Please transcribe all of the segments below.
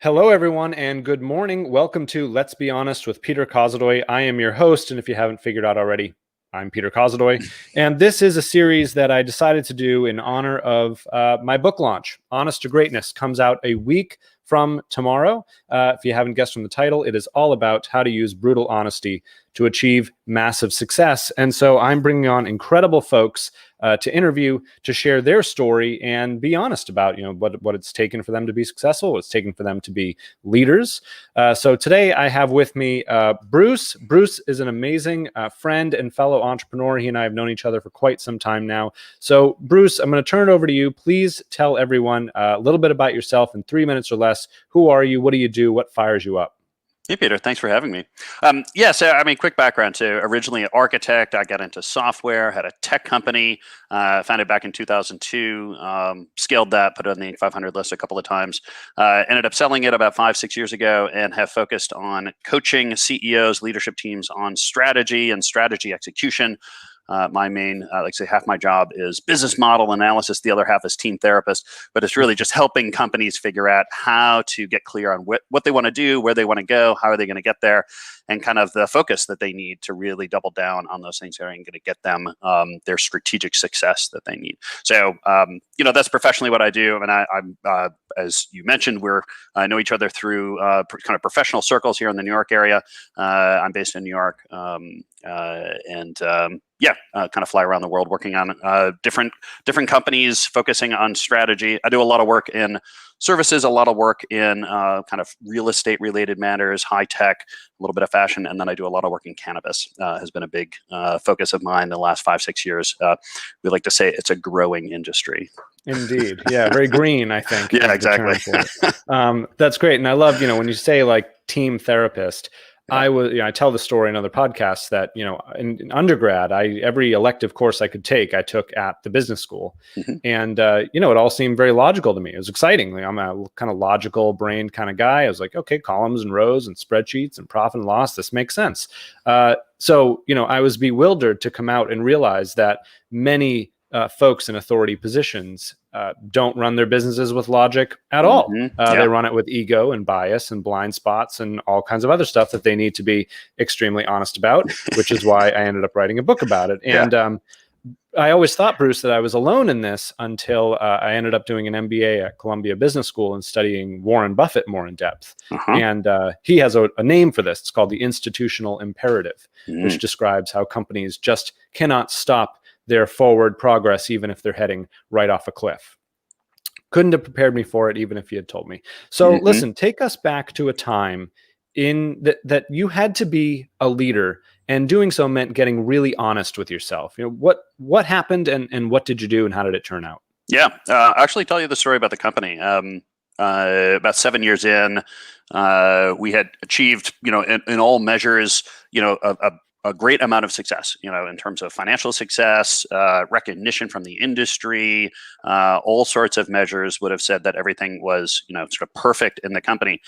Hello, everyone, and good morning. Welcome to Let's Be Honest with Peter Kozodoy. I am your host, and if you haven't figured out already, I'm Peter Kozodoy. And this is a series that I decided to do in honor of my book launch. Honest to Greatness comes out a week from tomorrow. If you haven't guessed from the title, it is all about how to use brutal honesty to achieve massive success. And so I'm bringing on incredible folks to interview, to share their story and be honest about, what it's taken for them to be successful, what it's taken for them to be leaders. So today I have with me Bruce. Bruce is an amazing friend and fellow entrepreneur. He and I have known each other for quite some time now. So Bruce, I'm going to turn it over to you. Please tell everyone a little bit about yourself in 3 minutes or less. Who are you? What do you do? What fires you up? Hey, Peter, thanks for having me. Quick background. So originally an architect, I got into software, had a tech company, founded back in 2002, scaled that, put it on the Inc. 500 list a couple of times, ended up selling it about 5-6 years ago and have focused on coaching CEOs, leadership teams on strategy and strategy execution. My main, half my job is business model analysis. The other half is team therapist, but it's really just helping companies figure out how to get clear on what they want to do, where they want to go, how are they going to get there, and kind of the focus that they need to really double down on those things that are going to get them their strategic success that they need. So, that's professionally what I do. And I'm as you mentioned, I know each other through kind of professional circles here in the New York area. I'm based in New York. Kind of fly around the world working on different companies, focusing on strategy. I do a lot of work in services, a lot of work in kind of real estate related matters, high tech, a little bit of fashion, and then I do a lot of work in cannabis. Has been a big focus of mine the last 5-6 years. We like to say it's a growing industry. Indeed. Yeah, very green, I think. Yeah, exactly. That's great. And I love, when you say like team therapist, I tell the story in other podcasts that, in undergrad, every elective course I could take, I took at the business school. Mm-hmm. And, it all seemed very logical to me. It was exciting. Like, I'm a kind of logical brain kind of guy. I was like, okay, columns and rows and spreadsheets and profit and loss. This makes sense. So, I was bewildered to come out and realize that many folks in authority positions don't run their businesses with logic at all. They run it with ego and bias and blind spots and all kinds of other stuff that they need to be extremely honest about, which is why I ended up writing a book about it. And I always thought, Bruce, that I was alone in this until I ended up doing an MBA at Columbia Business School and studying Warren Buffett more in depth. And he has a name for this. It's called the institutional imperative, which describes how companies just cannot stop their forward progress, even if they're heading right off a cliff. Couldn't have prepared me for it, even if you had told me. So listen, take us back to a time in that you had to be a leader, and doing so meant getting really honest with yourself. What happened and what did you do and how did it turn out? Yeah, I'll actually tell you the story about the company. About 7 years in, we had achieved, in all measures, a great amount of success, in terms of financial success, recognition from the industry, all sorts of measures would have said that everything was, sort of perfect in the company.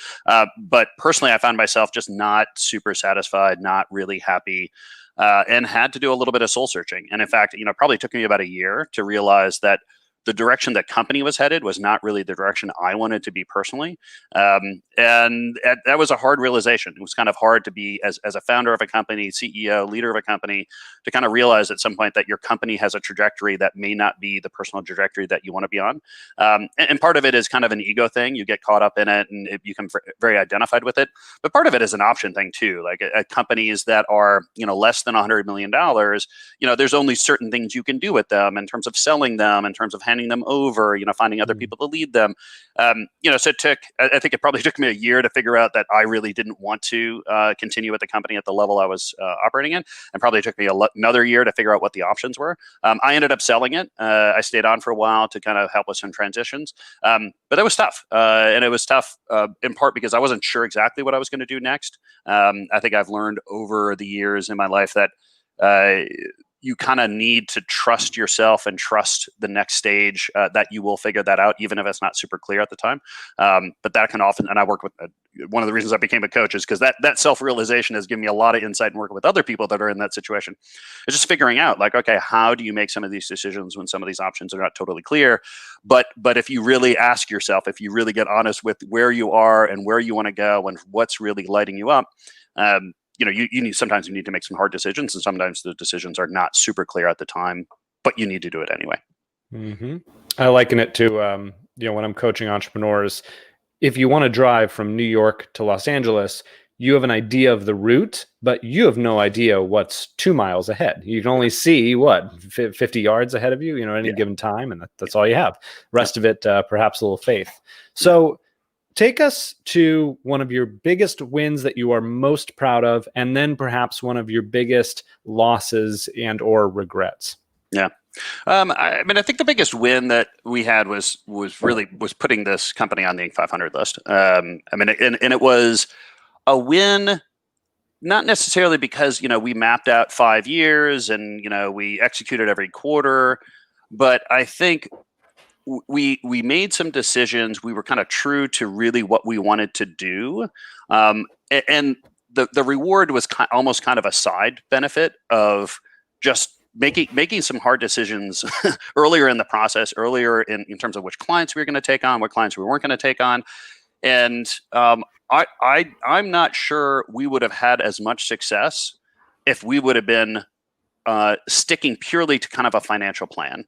But personally, I found myself just not super satisfied, not really happy, and had to do a little bit of soul searching. And in fact, it probably took me about a year to realize that the direction that company was headed was not really the direction I wanted to be personally. And that was a hard realization. It was kind of hard to be, as a founder of a company, CEO, leader of a company, to kind of realize at some point that your company has a trajectory that may not be the personal trajectory that you want to be on. And part of it is kind of an ego thing. You get caught up in it and you become very identified with it. But part of it is an option thing too. Like at companies that are, less than $100 million, there's only certain things you can do with them in terms of selling them, in terms of handing them over, finding other people to lead them. So I think it probably took me a year to figure out that I really didn't want to continue with the company at the level I was operating in, and probably took me another year to figure out what the options were. I ended up selling it. I stayed on for a while to kind of help with some transitions, but it was tough, and it was tough in part because I wasn't sure exactly what I was going to do next. I think I've learned over the years in my life that you kind of need to trust yourself and trust the next stage that you will figure that out, even if it's not super clear at the time. But that can often, and I work with, one of the reasons I became a coach is because that self-realization has given me a lot of insight in working with other people that are in that situation. It's just figuring out like, okay, how do you make some of these decisions when some of these options are not totally clear? But if you really ask yourself, if you really get honest with where you are and where you want to go and what's really lighting you up, sometimes you need to make some hard decisions, and sometimes the decisions are not super clear at the time, but you need to do it anyway. Mm-hmm. I liken it to, when I'm coaching entrepreneurs, if you want to drive from New York to Los Angeles, you have an idea of the route, but you have no idea what's 2 miles ahead. You can only see 50 yards ahead of you, at any given time. And that's all you have. Rest of it, perhaps a little faith. So take us to one of your biggest wins that you are most proud of, and then perhaps one of your biggest losses and or regrets. Yeah. I think the biggest win that we had was putting this company on the Inc. 500 list. And it was a win, not necessarily because, we mapped out 5 years and, we executed every quarter, but I think we made some decisions. We were kind of true to really what we wanted to do. And the reward was almost kind of a side benefit of just making some hard decisions earlier in the process, earlier in terms of which clients we were going to take on, what clients we weren't going to take on. And I'm not sure we would have had as much success if we would have been sticking purely to kind of a financial plan,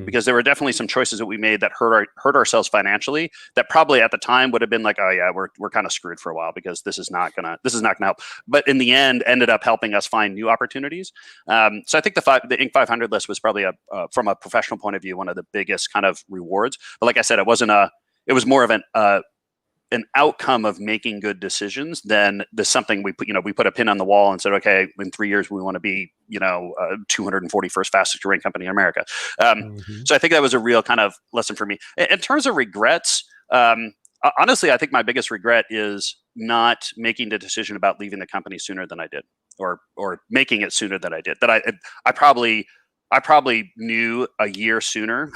because there were definitely some choices that we made that hurt ourselves financially. That probably at the time would have been like, oh yeah, we're kind of screwed for a while because this is not gonna help. But in the end, ended up helping us find new opportunities. So I think the Inc. 500 list was probably from a professional point of view, one of the biggest kind of rewards. But like I said, it was more of an outcome of making good decisions than something we put a pin on the wall and said, okay, in 3 years we want to be 241st fastest growing company in America. So I think that was a real kind of lesson for me. In terms of regrets, honestly, I think my biggest regret is not making the decision about leaving the company sooner than I did, or making it sooner than I did. That I probably knew a year sooner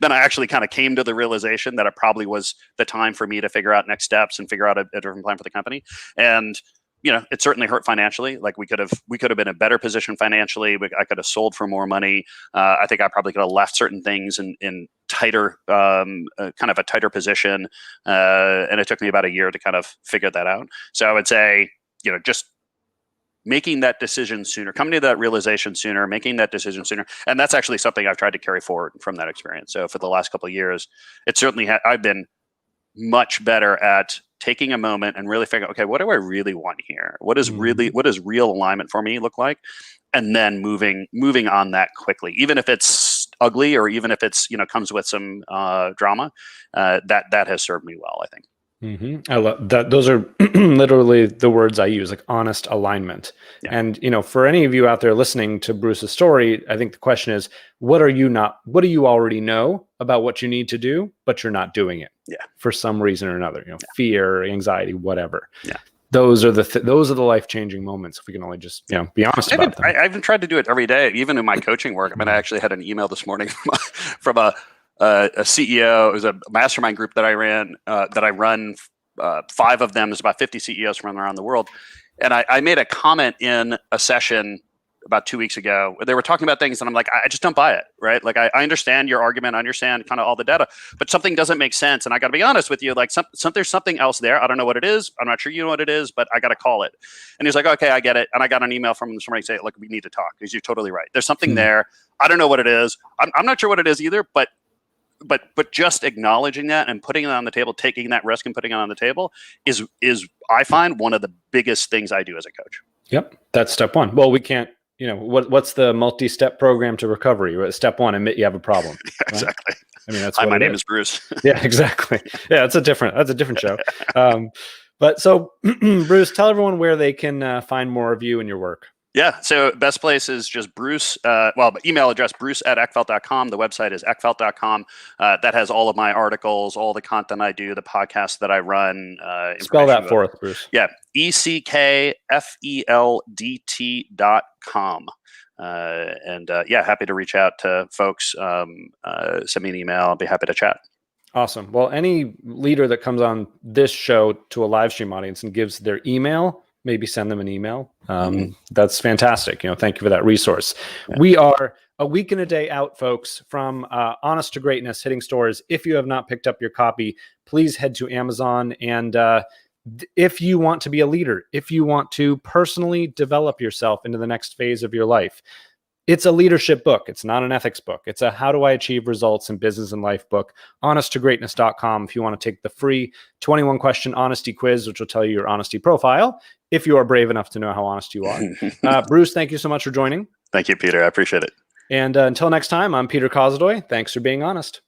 than I actually kind of came to the realization that it probably was the time for me to figure out next steps and figure out a different plan for the company. And, it certainly hurt financially. Like we could have been in a better position financially. I could have sold for more money. I think I probably could have left certain things in tighter, kind of a tighter position. And it took me about a year to kind of figure that out. So I would say, just making that decision sooner, coming to that realization sooner, making that decision sooner. And that's actually something I've tried to carry forward from that experience. So for the last couple of years, it certainly I've been much better at taking a moment and really figuring, okay, what do I really want here? What does real alignment for me look like? And then moving on that quickly, even if it's ugly or even if it's, comes with some drama, that has served me well, I think. I love that. Those are literally the words I use, like honest alignment. Yeah. And, for any of you out there listening to Bruce's story, I think the question is, what do you already know about what you need to do, but you're not doing it for some reason or another, fear, anxiety, whatever. Yeah. Those are the life-changing moments. If we can only just, be honest about them. I even tried to do it every day, even in my coaching work. I actually had an email this morning from a CEO. It was a mastermind group that I ran. That I run. 5 of them is about 50 CEOs from around the world, and I made a comment in a session about 2 weeks ago where they were talking about things, and I'm like, I just don't buy it, right? Like I understand your argument, I understand kind of all the data, but something doesn't make sense, and I got to be honest with you, like there's something else there. I don't know what it is. I'm not sure you know what it is, but I got to call it. And he's like, okay, I get it. And I got an email from him somebody saying, look, we need to talk because you're totally right. There's something there. I don't know what it is. I'm not sure what it is either, but just acknowledging that and putting it on the table, taking that risk and putting it on the table is I find one of the biggest things I do as a coach. Yep. That's step one. Well, we can't, what's the multi-step program to recovery? Step one, admit you have a problem. Right? Exactly. That's Hi, my name is Bruce. Yeah, exactly. Yeah. That's a different show. But so Bruce, tell everyone where they can find more of you and your work. Yeah. So best place is just Bruce. Email address, bruce@eckfeldt.com. The website is eckfeldt.com. That has all of my articles, all the content I do, the podcasts that I run. Spell that for us, Bruce. Yeah. ECKFELDT.com. Yeah, happy to reach out to folks. Send me an email. I'll be happy to chat. Awesome. Well, any leader that comes on this show to a live stream audience and gives their email, maybe send them an email. That's fantastic. Thank you for that resource. Yeah. We are a week and a day out, folks, from Honest to Greatness hitting stores. If you have not picked up your copy, please head to Amazon. And if you want to be a leader, if you want to personally develop yourself into the next phase of your life, it's a leadership book. It's not an ethics book. It's a how do I achieve results in business and life book. HonestToGreatness.com if you want to take the free 21-question honesty quiz, which will tell you your honesty profile, if you are brave enough to know how honest you are. Bruce, thank you so much for joining. Thank you, Peter. I appreciate it. And until next time, I'm Peter Kozodoy. Thanks for being honest.